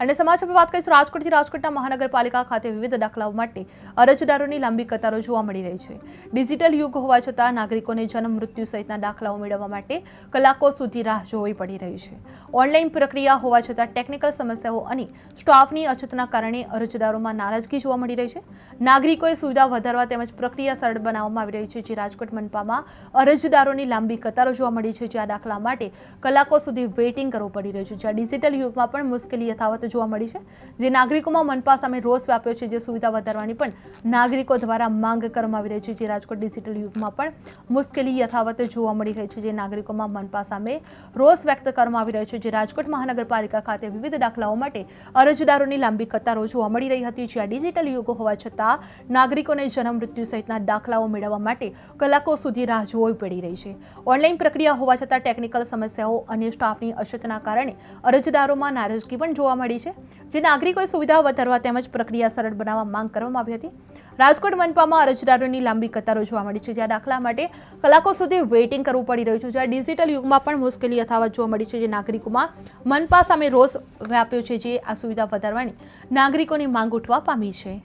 અને સમાચાર પર વાત કરીશું રાજકોટથી રાજકોટના મહાનગરપાલિકા ખાતે વિવિધ દાખલાઓ માટે અરજદારોની લાંબી કતારો જોવા મળી રહી છે। ડિજિટલ યુગ હોવા છતાં નાગરિકોને જન્મ મૃત્યુ સહિતના દાખલાઓ મેળવવા માટે કલાકો સુધી રાહ જોવી પડી રહી છે। ઓનલાઈન પ્રક્રિયા હોવા છતાં ટેકનિકલ સમસ્યાઓ અને સ્ટાફની અછતના કારણે અરજદારોમાં નારાજગી જોવા મળી રહી છે। નાગરિકોએ સુવિધા વધારવા તેમજ પ્રક્રિયા સરળ બનાવવામાં આવી રહી છે। જે રાજકોટ મનપામાં અરજદારોની લાંબી કતારો જોવા મળી છે, જ્યાં દાખલા માટે કલાકો સુધી વેઇટિંગ કરવું પડી રહ્યું છે। જ્યાં ડિજિટલ યુગમાં પણ મુશ્કેલી યથાવત જોવા મળી છે, જે નાગરિકોમાં મનપા સામે રોષ વ્યાપ્યો છે। જે સુવિધા વધારવાની પણ નાગરિકો દ્વારા માંગ કરવામાં આવી રહી છે। જે રાજકોટ ડિજિટલ યુગમાં પણ મુશ્કેલી યથાવત જોવા મળી રહી છે, જે નાગરિકોમાં મનપા સામે રોષ વ્યક્ત કરવામાં આવી રહ્યો છે। જે રાજકોટ મહાનગરપાલિકા ખાતે વિવિધ દાખલાઓ માટે અરજદારોની લાંબી કતારો જોવા મળી રહી હતી, જ્યાં ડિજિટલ યુગ હોવા છતાં નાગરિકોને જન્મ મૃત્યુ સહિતના દાખલાઓ મેળવવા માટે કલાકો સુધી રાહ જોવી પડી રહી છે। ઓનલાઈન પ્રક્રિયા હોવા છતાં ટેકનિકલ સમસ્યાઓ અને સ્ટાફની અછતના કારણે અરજદારોમાં નારાજગી પણ જોવા મળી છે, જે નાગરિકોએ સુવિધા વધારવા તેમજ પ્રક્રિયા સરળ બનાવવા માંગ કરવામાં આવી હતી। રાજકોટ મનપામાં અરજદારોની લાંબી કતારો જોવા મળી છે, જ્યાં દાખલા માટે કલાકો સુધી વેઇટિંગ કરવું પડી રહ્યું છે। જ્યાં ડિજિટલ યુગમાં પણ મુશ્કેલી યથાવત જોવા મળી છે, જે નાગરિકોમાં મનપા સામે રોષ વ્યાપ્યો છે, જે આ સુવિધા વધારવાની નાગરિકોની માંગ ઉઠવા પામી છે।